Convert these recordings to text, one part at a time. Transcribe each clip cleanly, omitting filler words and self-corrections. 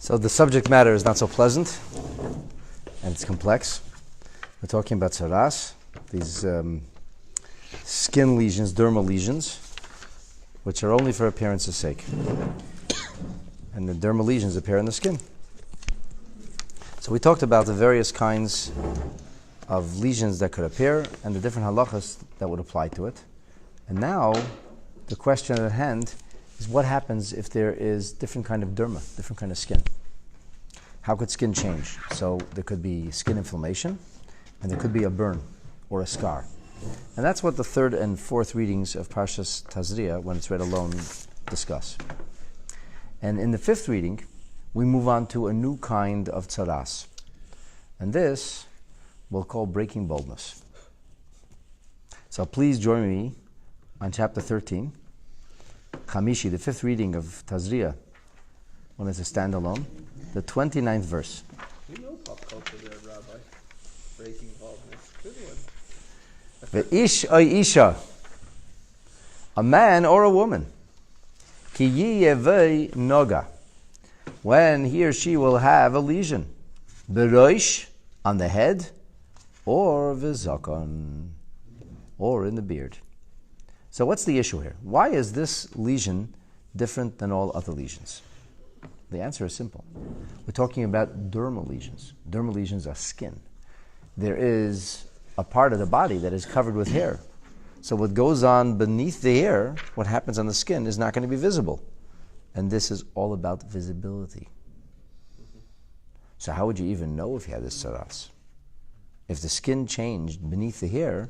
So the subject matter is not so pleasant, and it's complex. We're talking about Tzaraat, these skin lesions, dermal lesions, which are only for appearance's sake. And the dermal lesions appear in the skin. So we talked about the various kinds of lesions that could appear and the different halachas that would apply to it. And now the question at hand is what happens if there is different kind of derma, different kind of skin? How could skin change? So there could be skin inflammation, and there could be a burn or a scar. And that's what the third and fourth readings of Parshas Tazria, when it's read alone, discuss. And in the fifth reading, we move on to a new kind of tzaraat. And this we'll call breaking baldness. So please join me on chapter 13, Chamishi, the fifth reading of Tazria, when it's a standalone, the 29th verse. You know pop culture there, Rabbi. Breaking baldness. Good one. Ve'ish oy isha, a man or a woman, ki yiyevei noga, when he or she will have a lesion, beroish, on the head, or v'zakon, or in the beard. So what's the issue here? Why is this lesion different than all other lesions? The answer is simple. We're talking about dermal lesions. Dermal lesions are skin. There is a part of the body that is covered with hair. So what goes on beneath the hair, what happens on the skin, is not going to be visible. And this is all about visibility. So how would you even know if you had this tzaraat? If the skin changed beneath the hair,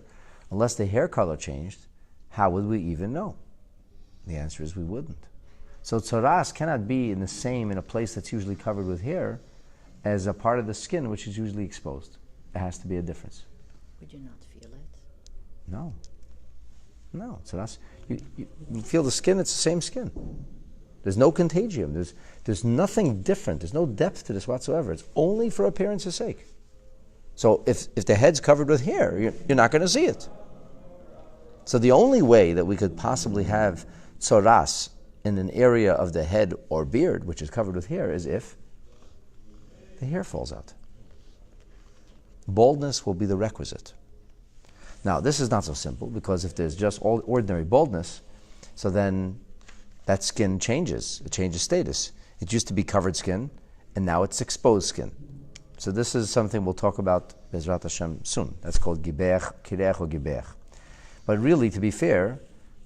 unless the hair color changed, how would we even know? The answer is we wouldn't. So tzaraat cannot be in a place that's usually covered with hair as a part of the skin which is usually exposed. There has to be a difference. Would you not feel it? No. Tzaraat, you feel the skin, it's the same skin. There's no contagium. There's nothing different. There's no depth to this whatsoever. It's only for appearance's sake. So if the head's covered with hair, you're not going to see it. So the only way that we could possibly have tzaraat in an area of the head or beard which is covered with hair is if the hair falls out. Baldness will be the requisite. Now this is not so simple, because if there's just all ordinary baldness, so then that skin changes. It changes status. It used to be covered skin, and now it's exposed skin. So this is something we'll talk about Bezrat Hashem soon. That's called Gibeach, Kirech or Gibeach. But really, to be fair,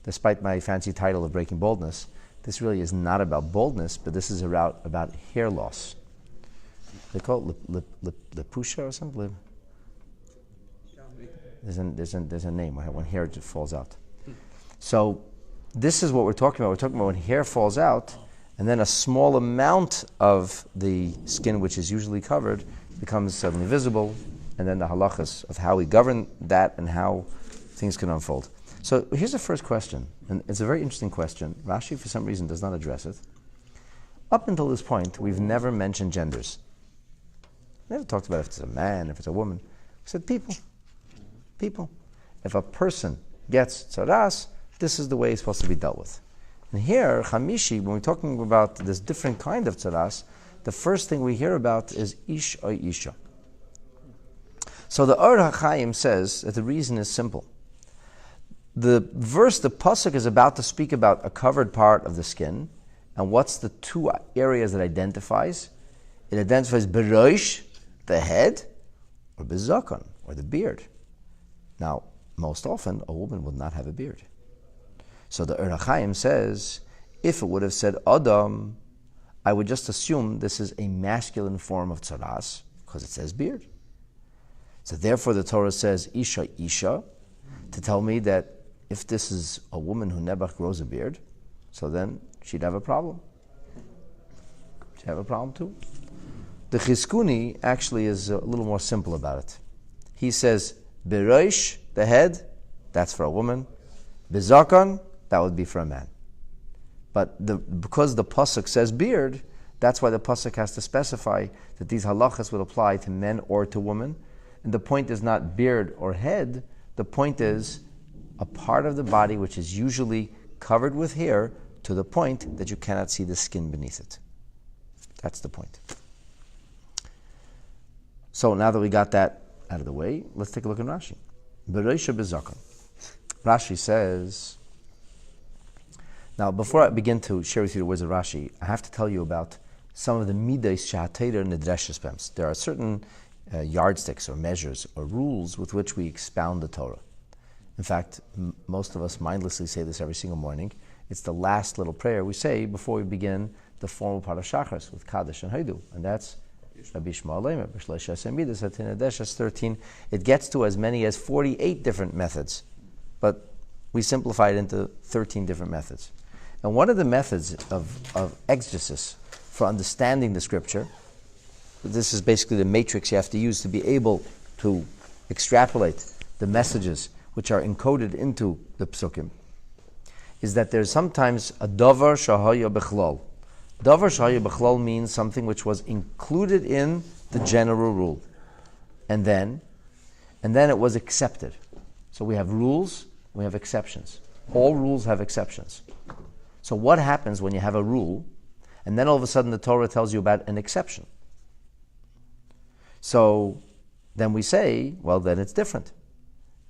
despite my fancy title of Breaking Baldness, this really is not about baldness, but this is about hair loss. They call it lepusha or something? There's a name when hair just falls out. So this is what we're talking about. We're talking about when hair falls out, and then a small amount of the skin which is usually covered becomes suddenly visible, and then the halachas of how we govern that and how things can unfold. So here's the first question, and it's a very interesting question. Rashi, for some reason, does not address it. Up until this point, we've never mentioned genders. Never talked about if it's a man, if it's a woman. We said people. People. If a person gets tzaraat, this is the way it's supposed to be dealt with. And here, Chamishi, when we're talking about this different kind of tzaraat, the first thing we hear about is ish or isha. So the Or HaChaim says that the reason is simple. The verse, the pasuk, is about to speak about a covered part of the skin, and what's the two areas it identifies? It identifies beroish, the head, or bezakon, or the beard. Now, most often, a woman will not have a beard. So the Or HaChaim says, if it would have said Adam, I would just assume this is a masculine form of tzaraat, because it says beard. So therefore the Torah says Isha, to tell me that if this is a woman who never grows a beard, so then she'd have a problem. She'd have a problem too. The Chizkuni actually is a little more simple about it. He says, Beroish, the head, that's for a woman. Bezakon, that would be for a man. But because the pasuk says beard, that's why the pasuk has to specify that these halachas would apply to men or to women. And the point is not beard or head. The point is a part of the body which is usually covered with hair to the point that you cannot see the skin beneath it. That's the point. So now that we got that out of the way, let's take a look at Rashi. Bereisha bezakon. Rashi says, now before I begin to share with you the words of Rashi, I have to tell you about some of the midas shahateder nidreshes bems. There are certain yardsticks or measures or rules with which we expound the Torah. In fact, most of us mindlessly say this every single morning. It's the last little prayer we say before we begin the formal part of Shachris with Kaddish and Haidu, and that's Rabbi Shema Alemer, B'shlesh Hashem Midas, Hatin Adesh 13. It gets to as many as 48 different methods, but we simplify it into 13 different methods. And one of the methods of exegesis for understanding the scripture, this is basically the matrix you have to use to be able to extrapolate the messages which are encoded into the psukim, is that there's sometimes a davar shahaya bechlal. Davar shahaya bechlal means something which was included in the general rule. And then it was accepted. So we have rules, we have exceptions. All rules have exceptions. So what happens when you have a rule, and then all of a sudden the Torah tells you about an exception? So then we say, well, then it's different.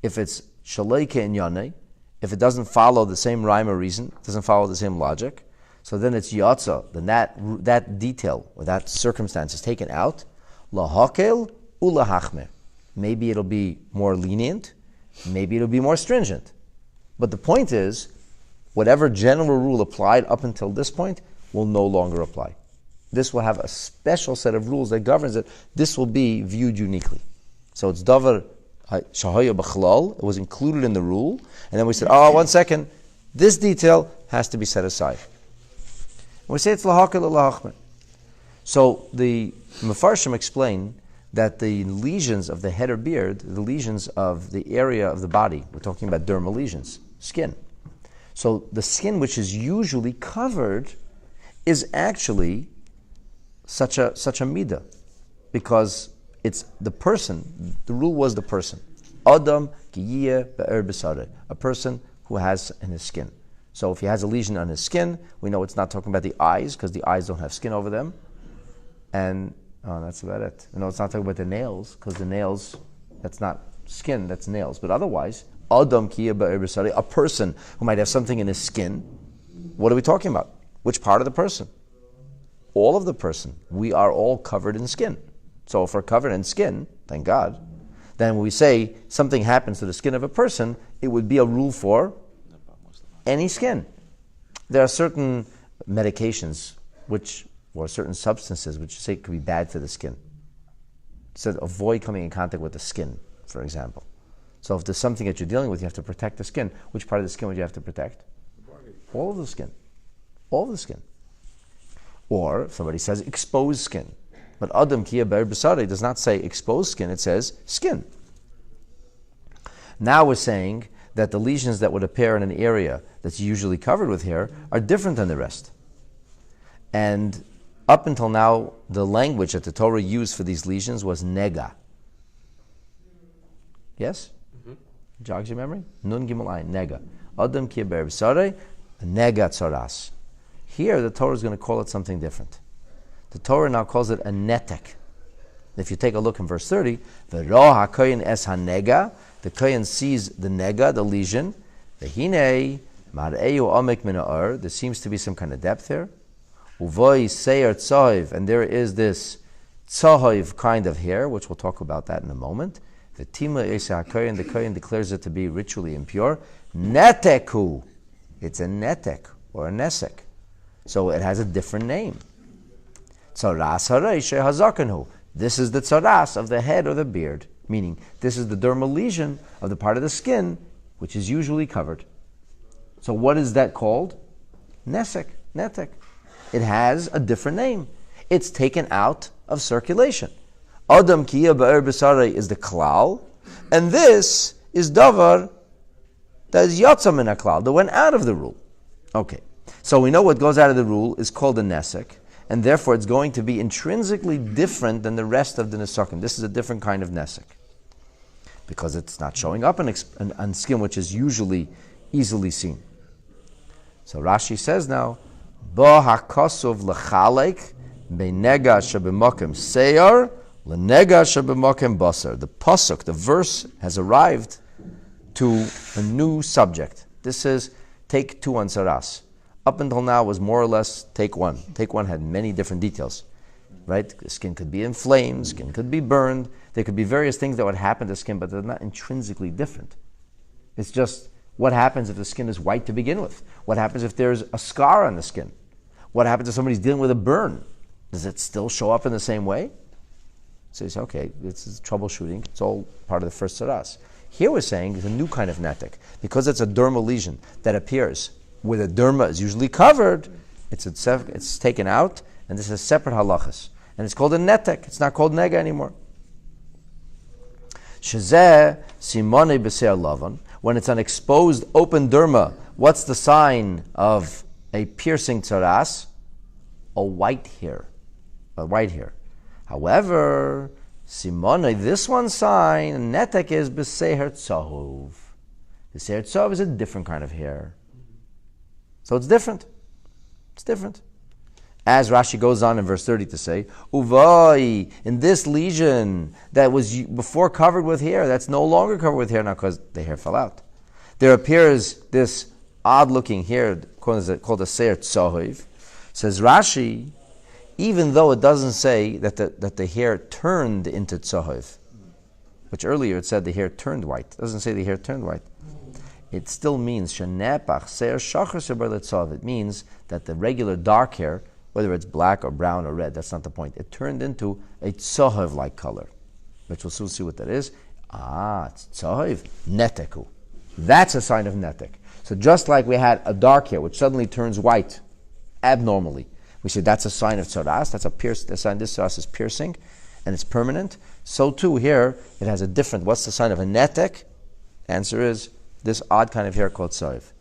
If it's shaleike and yane, if it doesn't follow the same rhyme or reason, doesn't follow the same logic, so then it's yatsa, then that detail or that circumstance is taken out. Lahakel ulahachmer. Maybe it'll be more lenient, maybe it'll be more stringent. But the point is, whatever general rule applied up until this point will no longer apply. This will have a special set of rules that governs it. This will be viewed uniquely. So it's davar shahaya b'chlal. It was included in the rule, and then we said, "Oh, 1 second, this detail has to be set aside." And we say it's lahakel lahachmer. So the Mefarshim explain that the lesions of the head or beard, the lesions of the area of the body, we're talking about dermal lesions, skin. So the skin which is usually covered is actually such a midah, because it's the person. The rule was the person. Adam kiyeh be'er b'sareh, a person who has in his skin. So if he has a lesion on his skin, we know it's not talking about the eyes, because the eyes don't have skin over them. And that's about it. We know it's not talking about the nails, because the nails, that's not skin, that's nails. But otherwise, Adam kiyeh be'er b'sareh, a person who might have something in his skin. What are we talking about? Which part of the person? All of the person. We are all covered in skin. So if we're covered in skin, thank God, then when we say something happens to the skin of a person, it would be a rule for any skin. There are certain medications or certain substances which say could be bad to the skin. So avoid coming in contact with the skin, for example. So if there's something that you're dealing with, you have to protect the skin. Which part of the skin would you have to protect? All of the skin. All of the skin. Or if somebody says exposed skin. But Adam kiyeh be'er b'sareh does not say exposed skin, it says skin. Now we're saying that the lesions that would appear in an area that's usually covered with hair are different than the rest. And up until now, the language that the Torah used for these lesions was nega. Yes? Jogs your memory? Nun gimel ayin, nega. Adam kiyeh be'er b'sareh, nega tzaras. Here, the Torah is going to call it something different. The Torah now calls it a netek. If you take a look in verse 30, V'ro ha'koyin es ha'nega, the koyin sees the nega, the lesion. V'hinei mar'eyu omek min ha'or, there seems to be some kind of depth here. Uvoi seir tzohiv, and there is this tzohiv kind of hair, which we'll talk about that in a moment. V'tima es ha'koyin, the koyin declares it to be ritually impure. Neteku, it's a netek or a nesek. So it has a different name. Tzaras hareishe hazakanu. This is the tzaras of the head or the beard, meaning this is the dermal lesion of the part of the skin which is usually covered. So what is that called? Nesek, netek. It has a different name. It's taken out of circulation. Adam kiyeh be'er b'sareh is the klal, and this is davar that is yatsa min haklal, that went out of the rule. Okay, so we know what goes out of the rule is called a nesek, and therefore it's going to be intrinsically different than the rest of the nesakim. This is a different kind of nesek, because it's not showing up on skin which is usually easily seen. So Rashi says now, Bo hakosov lechalek Beinega shebemokem seyar lenega shebemokem basar. The pasuk, the verse, has arrived to a new subject. This is take 2 on Tzaras. Up until now was more or less take 1. Take 1 had many different details, right? The skin could be inflamed, skin could be burned. There could be various things that would happen to the skin, but they're not intrinsically different. It's just what happens if the skin is white to begin with? What happens if there's a scar on the skin? What happens if somebody's dealing with a burn? Does it still show up in the same way? So you say, okay, this is troubleshooting. It's all part of the first Tzaras. Here we're saying it's a new kind of netek. Because it's a dermal lesion that appears where the derma is usually covered, it's taken out, and this is separate halachas. And it's called a netek. It's not called nega anymore. Shezeh simone b'seir lavan. When it's an exposed, open derma, what's the sign of a piercing tzaras? A white hair. However, simone, this one sign, netek is b'seir tzahov. The seir tzahov is a different kind of hair. So it's different. It's different. As Rashi goes on in verse 30 to say, Uvai, in this lesion that was before covered with hair, that's no longer covered with hair now because the hair fell out. There appears this odd-looking hair called a seir tzohiv. Says Rashi, even though it doesn't say that the hair turned into tzohiv, which earlier it said the hair turned white. It doesn't say the hair turned white. It still means shenepach seir shachar seber letzov. It means that the regular dark hair, whether it's black or brown or red, that's not the point. It turned into a tzohiv-like color, which we'll soon see what that is. It's tzohiv, neteku. That's a sign of netek. So just like we had a dark hair, which suddenly turns white abnormally, we say that's a sign of tzaras, that's a sign this tzaras is piercing, and it's permanent. So too here, it has a different, what's the sign of a netek? Answer is this odd kind of hair called tzohiv.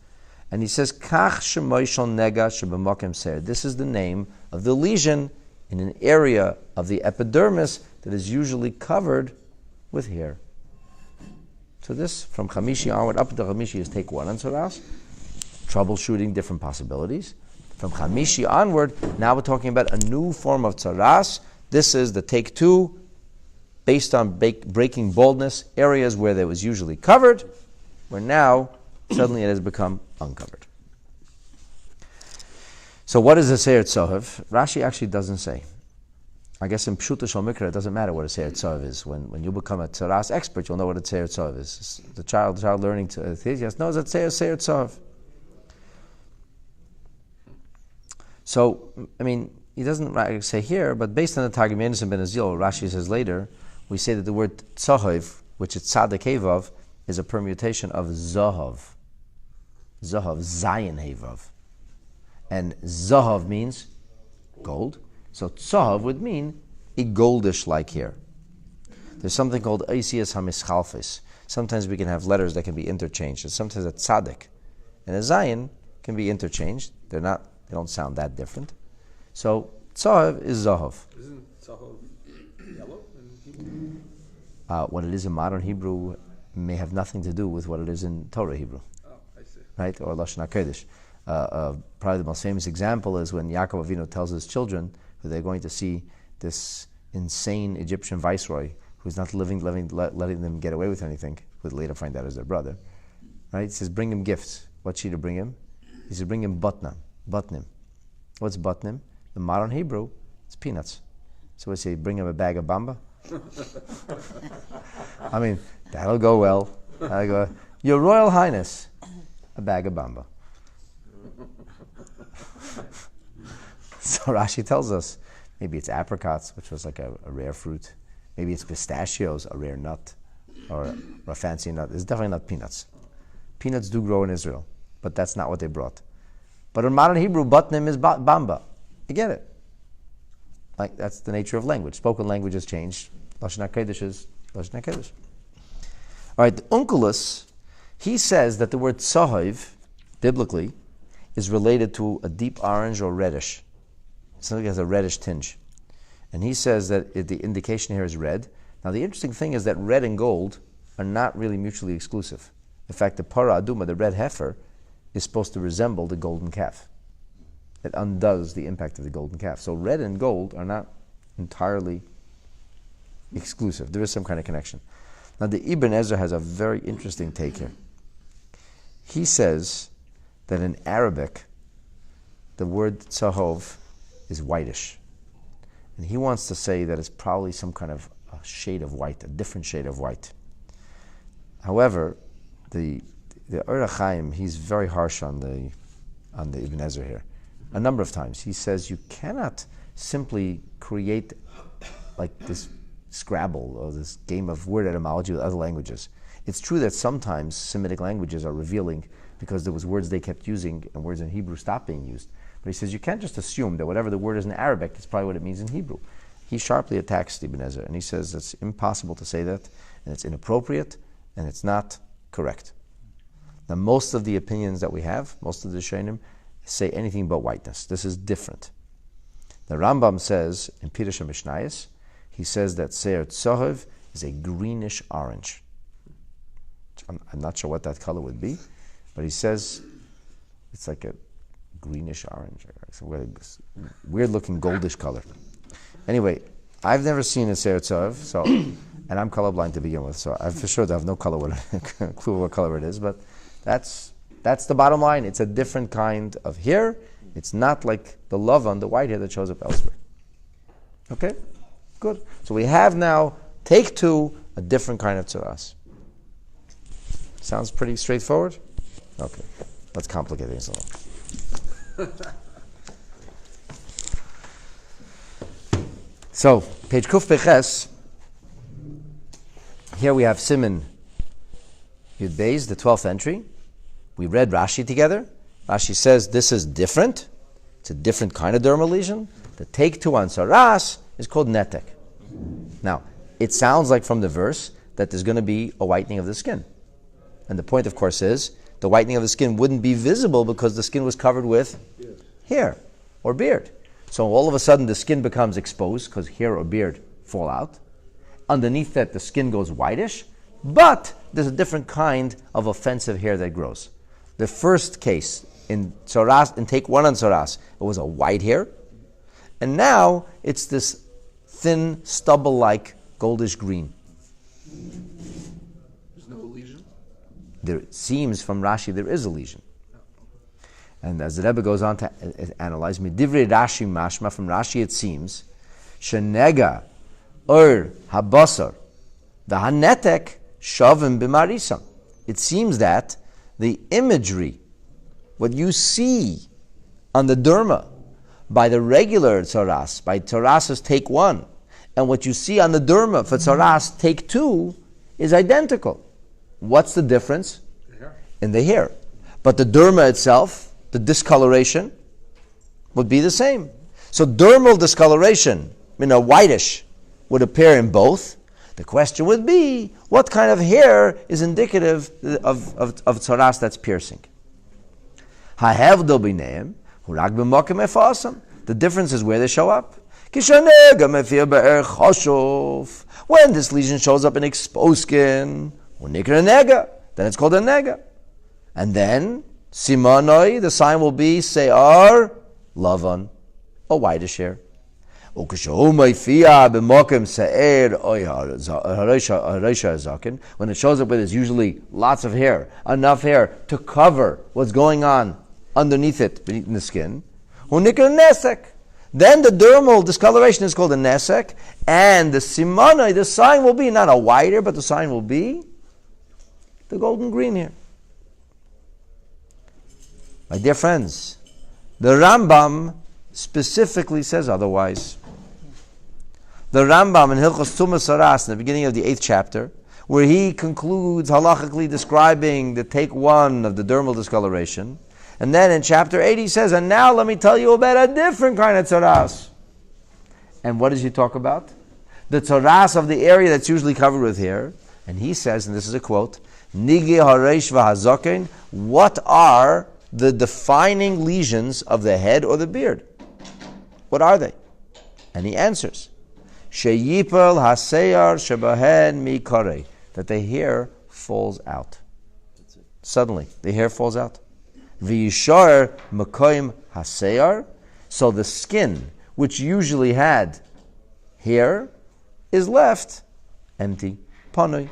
And he says, Kach shemoishal nega shebemokem seir. This is the name of the lesion in an area of the epidermis that is usually covered with hair. So this, from Chamishi onward, up until Chamishi is take 1 on Tzaras, troubleshooting different possibilities. From Chamishi onward, now we're talking about a new form of Tzaras. This is the take 2, based on breaking baldness, areas where there was usually covered, where now suddenly it has become uncovered. So what is a seir tzohiv? Rashi actually doesn't say. I guess in Pshuta Shal Mikra, it doesn't matter what a seir tzohiv is. When you become a tzaras expert, you'll know what a seir tzohiv is. The child learning to yes, knows that seir tzohiv. So, I mean, he doesn't say here, but based on the Targum Yenis and Ben Azil, Rashi says later, we say that the word tzohiv, which is tzaddik hevav, is a permutation of zahav. Zahav, Zayin hevav. And zahav means gold. So tzahav would mean a goldish-like hair. There's something called Eisias HaMischalfis. Sometimes we can have letters that can be interchanged. And sometimes a tzaddik and a Zayin can be interchanged. They don't sound that different. So tzahav is zahav. Isn't tzahav yellow in Hebrew? What it is in modern Hebrew may have nothing to do with what it is in Torah Hebrew. Oh, I see. Right? Or Lashon HaKodesh. Probably the most famous example is when Yaakov Avinu tells his children that they're going to see this insane Egyptian viceroy who's not letting them get away with anything, who would later find out is their brother. Right? He says, bring him gifts. What's she to bring him? He says, bring him butnim. What's butnim? In modern Hebrew, it's peanuts. So we say, bring him a bag of bamba. I mean, that'll go well. Your Royal Highness, a bag of bamba. So Rashi tells us, maybe it's apricots, which was like a rare fruit. Maybe it's pistachios, a rare nut, or a fancy nut. It's definitely not peanuts. Peanuts do grow in Israel, but that's not what they brought. But in modern Hebrew, butnim is bamba. You get it? Like, that's the nature of language. Spoken language has changed. Lashon HaKodesh is Lashon HaKodesh. All right, the Onkelos, he says that the word tzohiv, biblically, is related to a deep orange or reddish. Something that has a reddish tinge. And he says that the indication here is red. Now the interesting thing is that red and gold are not really mutually exclusive. In fact, the para aduma, the red heifer, is supposed to resemble the golden calf. it undoes the impact of the golden calf. So red and gold are not entirely exclusive. There is some kind of connection. Now the Ibn Ezra has a very interesting take here. He says that in Arabic, the word tzahov is whitish. And he wants to say that it's probably some kind of a shade of white, a different shade of white. However, the Ur HaChaim, he's very harsh on the Ibn Ezra here. A number of times. He says you cannot simply create like this Scrabble or this game of word etymology with other languages. It's true that sometimes Semitic languages are revealing because there was words they kept using and words in Hebrew stopped being used. But he says you can't just assume that whatever the word is in Arabic, it's probably what it means in Hebrew. He sharply attacks Ibn Ezra and he says it's impossible to say that and it's inappropriate and it's not correct. Now most of the opinions that we have, most of the Shainim, say anything but whiteness. This is different. The Rambam says in Pirush HaMishnayos, he says that Seir Tzohev is a greenish orange. I'm not sure what that color would be, but he says it's like a greenish orange. It's a weird looking goldish color. Anyway, I've never seen a Seir Tzohev, so, and I'm colorblind to begin with, so I for sure have no clue what color it is, but that's the bottom line. It's a different kind of hair. It's not like the lavan, the white hair that shows up elsewhere. Okay? Good. So we have now, take two, a different kind of tzaras. Sounds pretty straightforward? Okay. Let's complicate things a little. So, page Kuf Peches. Here we have Siman Yud Beis, the 12th entry. We read Rashi together. Rashi says this is different. It's a different kind of dermal lesion. The take two on saras is called netek. Now, it sounds like from the verse that there's going to be a whitening of the skin. And the point, of course, is the whitening of the skin wouldn't be visible because the skin was covered with hair or beard. So all of a sudden the skin becomes exposed because hair or beard fall out. Underneath that the skin goes whitish, but there's a different kind of offensive hair that grows. The first case in Tzaras, in take one on Tzaras, it was a white hair. And now it's this thin, stubble-like goldish green. There's no lesion? There seems from Rashi there is a lesion. And as the Rebbe goes on to analyze, Midivri Rashi mashma, from Rashi it seems, Shenega ur habasar, the hanetek shavim b'marisam. It seems that the imagery, what you see on the derma by the regular tzaras, by tzaras's take one, and what you see on the derma for tzaras take two is identical. What's the difference? In the hair. But the derma itself, the discoloration, would be the same. So dermal discoloration, whitish, would appear in both. The question would be, what kind of hair is indicative of tzaras that's piercing? The difference is where they show up. When this lesion shows up in exposed skin, then it's called a nega. And then, simanoi, the sign will be se'ar lavan, a whitish hair. When it shows up where there's usually lots of hair, enough hair to cover what's going on underneath it, beneath the skin, then the dermal discoloration is called a nesek, and the simanoi, the sign will be not a white hair, but the sign will be the golden green hair. My dear friends, the Rambam specifically says otherwise. The Rambam in Hilchos Tumas Saras, in the beginning of the 8th chapter, where he concludes halachically describing the take one of the dermal discoloration, and then in chapter 8 he says, and now let me tell you about a different kind of tzaras. And what does he talk about? The tzaras of the area that's usually covered with hair. And he says, and this is a quote, Nigi hareish v'hazoken, what are the defining lesions of the head or the beard? What are they? And he answers, Sheyipel haseyar shebahen mikare, that the hair falls out. Suddenly, the hair falls out. V'yishar makoim haseyar, So the skin, which usually had hair, is left empty. Panoi.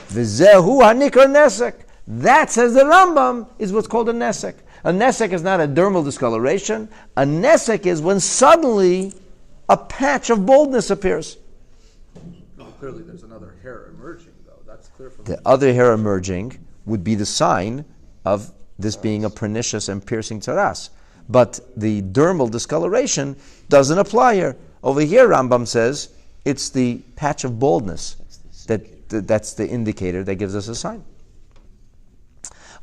V'zehu hanikar nesek. That, says the Rambam, is what's called a nesek. A nesek is not a dermal discoloration. A nesek is when suddenly a patch of baldness appears. No, clearly there's another hair emerging, though. That's clear from The other hair emerging would be the sign of this being a pernicious and piercing tzaraat. But the dermal discoloration doesn't apply here. Over here, Rambam says, it's the patch of baldness that's the indicator that gives us a sign.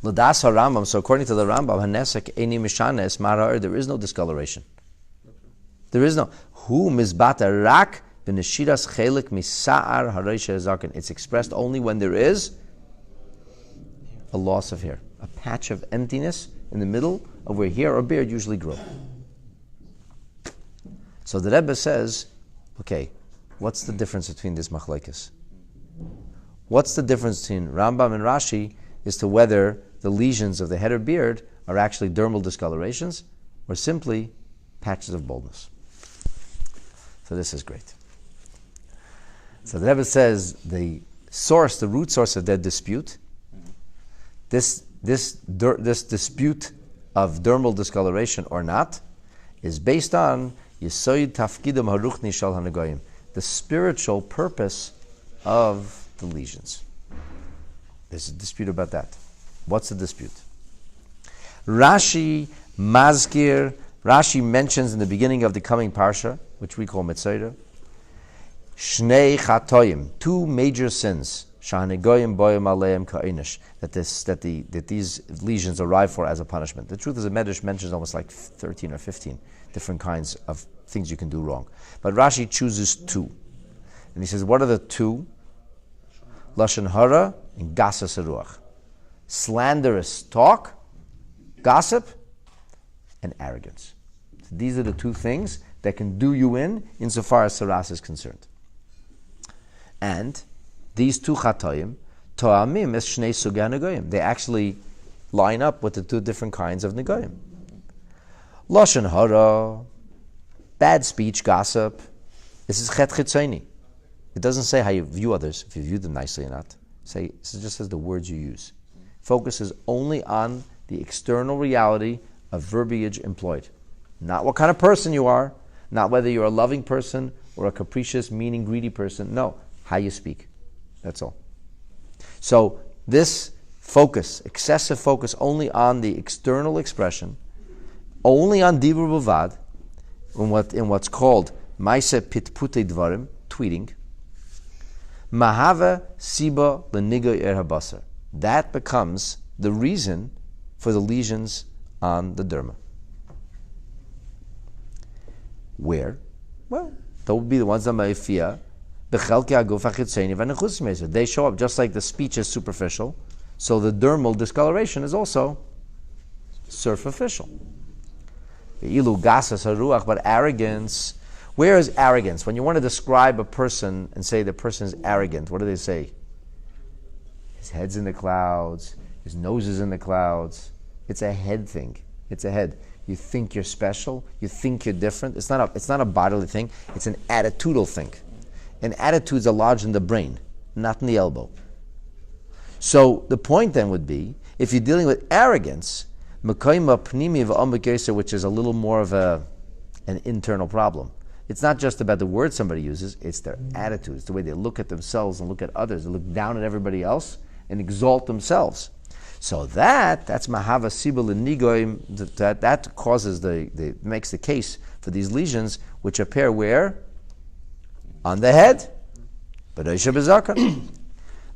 L'das Rambam. So according to the Rambam, hanesek eni mishanes marar. There is no discoloration. There is no. Hu mizbata rak b'neshiras chelik misa'ar hareisha zaken. It's expressed only when there is a loss of hair, a patch of emptiness in the middle of where hair or beard usually grow. So the Rebbe says, okay, what's the difference between this machlekes? What's the difference between Rambam and Rashi as to whether the lesions of the head or beard are actually dermal discolorations or simply patches of baldness? So this is great. So the Rebbe says the root source of their dispute, this dispute of dermal discoloration or not, is based on Yesoid Tafkidim Haruchni Shal Hanagoyim, the spiritual purpose of the lesions. There's a dispute about that. What's the dispute? Rashi mentions in the beginning of the coming parsha, which we call Metzora, Shnei Chatoyim, two major sins, Shahanigoyim Boyim Aleim Ka'inish, that these lesions arrive for as a punishment. The truth is, the Medrash mentions almost like 13 or 15 different kinds of things you can do wrong. But Rashi chooses two. And he says, what are the two? Lashon Hara and Gasas Haruach. Slanderous talk, gossip, and arrogance. So these are the two things that can do you in insofar as Tzaraat is concerned. And these two chatoim, to'amim es shnei sugei negoyim. They actually line up with the two different kinds of negoyim. Lashon hara, bad speech, gossip. This is chet chitzoni. It doesn't say how you view others, if you view them nicely or not. It just says the words you use. Focuses only on the external reality of verbiage employed. Not what kind of person you are, not whether you're a loving person or a capricious, meaning, greedy person. No, how you speak. That's all. So this focus, excessive focus only on the external expression, only on dibur b'vad, in what's called maise pitpute dvarim, tweeting, mahava siba l'nigoy er habasar. That becomes the reason for the lesions on the derma. Where? Well, those would be the ones that ma'ifia. They show up just like the speech is superficial, so the dermal discoloration is also superficial. But arrogance, where is arrogance? When you want to describe a person and say the person is arrogant, what do they say? His head's in the clouds, his nose is in the clouds. It's a head thing. It's a head. You think you're special, you think you're different. It's not a bodily thing, it's an attitudinal thing. And attitudes are lodged in the brain, not in the elbow. So the point then would be, if you're dealing with arrogance, which is a little more of an internal problem. It's not just about the words somebody uses, it's their attitudes, the way they look at themselves and look at others. They look down at everybody else and exalt themselves. So that's mahava sibul and nigoim, that causes makes the case for these lesions which appear where? On the head. That's the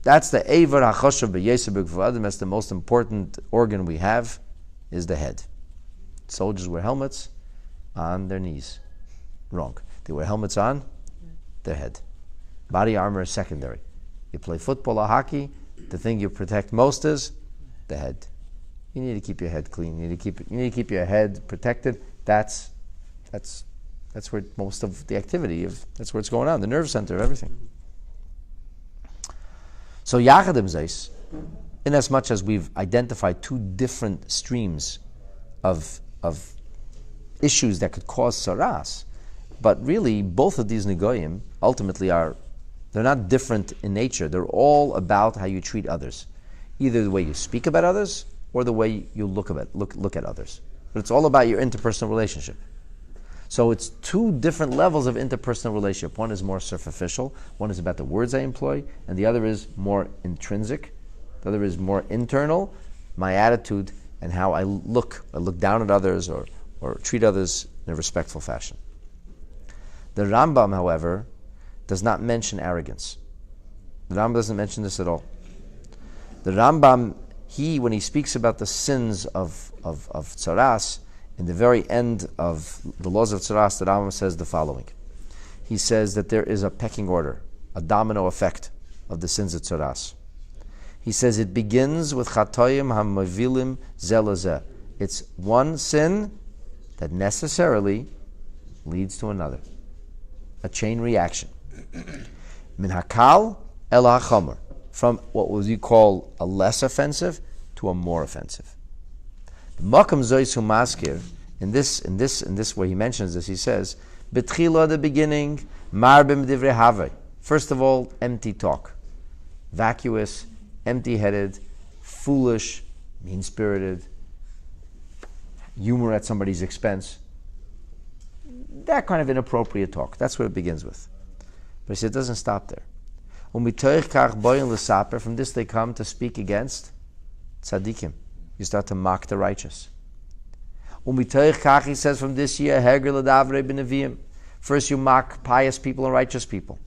Eivar HaChoshev B'Yeseh B'Kvadim. That's the most important organ we have, is the head. Soldiers wear helmets on their knees. Wrong. They wear helmets on their head. Body armor is secondary. You play football or hockey, the thing you protect most is the head. You need to keep your head clean. You need to keep your head protected. That's where most of the activity that's where it's going on, the nerve center of everything. So Yachadim Zeis, in as much as we've identified two different streams of issues that could cause saras. But really, both of these negoyim ultimately they're not different in nature. They're all about how you treat others. Either the way you speak about others or the way you look at others. But it's all about your interpersonal relationship. So it's two different levels of interpersonal relationship. One is more superficial, one is about the words I employ, and the other is more intrinsic. The other is more internal, my attitude and how I look. I look down at others or treat others in a respectful fashion. The Rambam, however, does not mention arrogance. The Rambam doesn't mention this at all. The Rambam, when he speaks about the sins of Tzaras, in the very end of the laws of Tzaras, the Rambam says the following. He says that there is a pecking order, a domino effect of the sins of Tzaras. He says it begins with Chatoyim HaMavilim Zelazeh. It's one sin that necessarily leads to another. A chain reaction. Min hakal el hachomer. From what would you call a less offensive to a more offensive. Makam zoisu maskir, in this way he mentions this, he says, Betchila, the beginning, marbim divrei havei. First of all, empty talk. Vacuous, empty-headed, foolish, mean-spirited, humor at somebody's expense. That kind of inappropriate talk. That's what it begins with. But he said it doesn't stop there. From this they come to speak against tzaddikim. You start to mock the righteous. He says from this year, first you mock pious people and righteous people.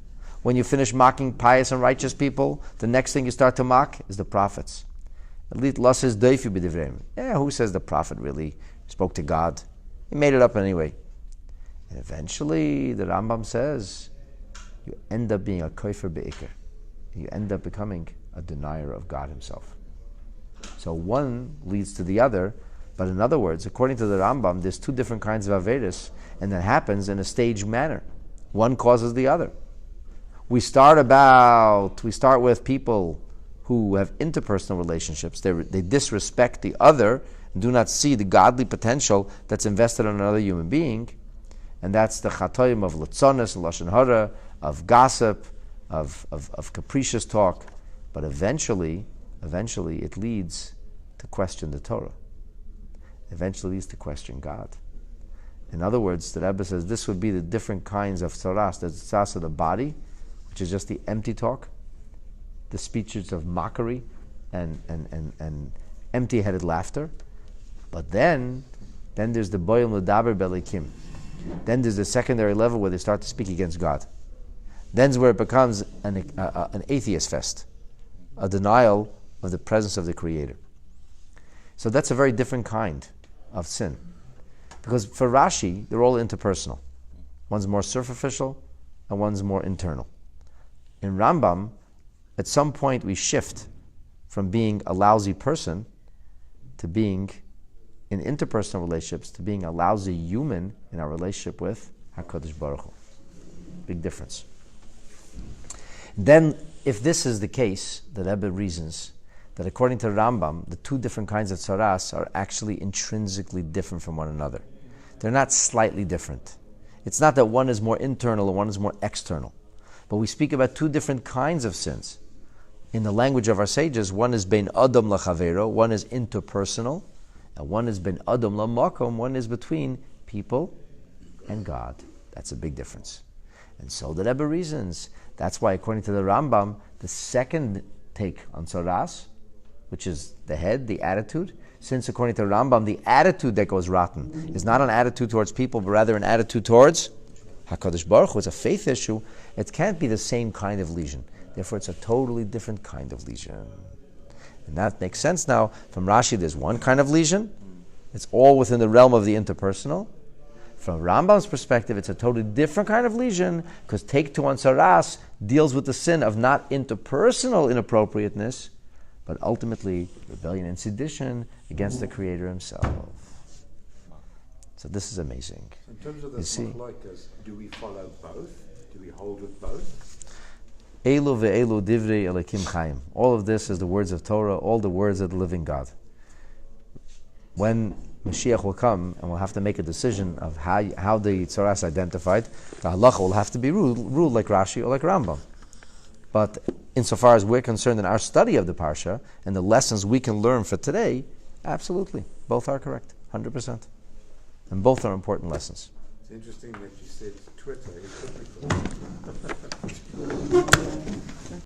When you finish mocking pious and righteous people, the next thing you start to mock is the prophets. Yeah, who says the prophet really spoke to God? He made it up anyway. And eventually, the Rambam says, you end up being a kofer be'ikr. You end up becoming a denier of God himself. So one leads to the other, but in other words, according to the Rambam, there's two different kinds of Averis, and that happens in a staged manner. One causes the other. We start with people who have interpersonal relationships. They disrespect the other and do not see the godly potential that's invested in another human being. And that's the chatoim of latzonis, lashon hara, of gossip, of capricious talk. But eventually it leads to question the Torah. Eventually leads to question God. In other words, the Rebbe says this would be the different kinds of tzaras. There's tzaras of the body, which is just the empty talk, the speeches of mockery and empty-headed laughter. But then there's the boyim l'daber belikim. Then there's the secondary level where they start to speak against God. Then's where it becomes an atheist fest, a denial of the presence of the Creator. So that's a very different kind of sin. Because for Rashi, they're all interpersonal. One's more superficial and one's more internal. In Rambam, at some point we shift from being a lousy person to being in interpersonal relationships to being a lousy human in our relationship with HaKadosh Baruch Hu. Big difference. Then, if this is the case, the Rebbe reasons that according to Rambam, the two different kinds of tzaras are actually intrinsically different from one another. They're not slightly different. It's not that one is more internal and one is more external. But we speak about two different kinds of sins. In the language of our sages, one is bein adam lachavero, one is interpersonal, and one is bein adam lamakom, one is between people and God. That's a big difference. And so the Rebbe reasons. That's why, according to the Rambam, the second take on tzaras, which is the head, the attitude, since according to the Rambam, the attitude that goes rotten is not an attitude towards people, but rather an attitude towards HaKadosh Baruch Hu. It's a faith issue. It can't be the same kind of lesion. Therefore, it's a totally different kind of lesion. And that makes sense now. From Rashi, there's one kind of lesion. It's all within the realm of the interpersonal. From Rambam's perspective, it's a totally different kind of lesion, because take two on Tzaras deals with the sin of not interpersonal inappropriateness, but ultimately rebellion and sedition against the Creator Himself. So this is amazing. So in terms of the machlokes, do we follow both? Do we hold with both? Elu ve'elu divrei Elokim Chaim. All of this is the words of Torah, all the words of the living God. When Mashiach will come and we'll have to make a decision of how the Tzaraat is identified. The halacha will have to be ruled like Rashi or like Rambam. But insofar as we're concerned in our study of the Parsha and the lessons we can learn for today, absolutely. Both are correct, 100%. And both are important lessons. It's interesting that you said Twitter is difficult.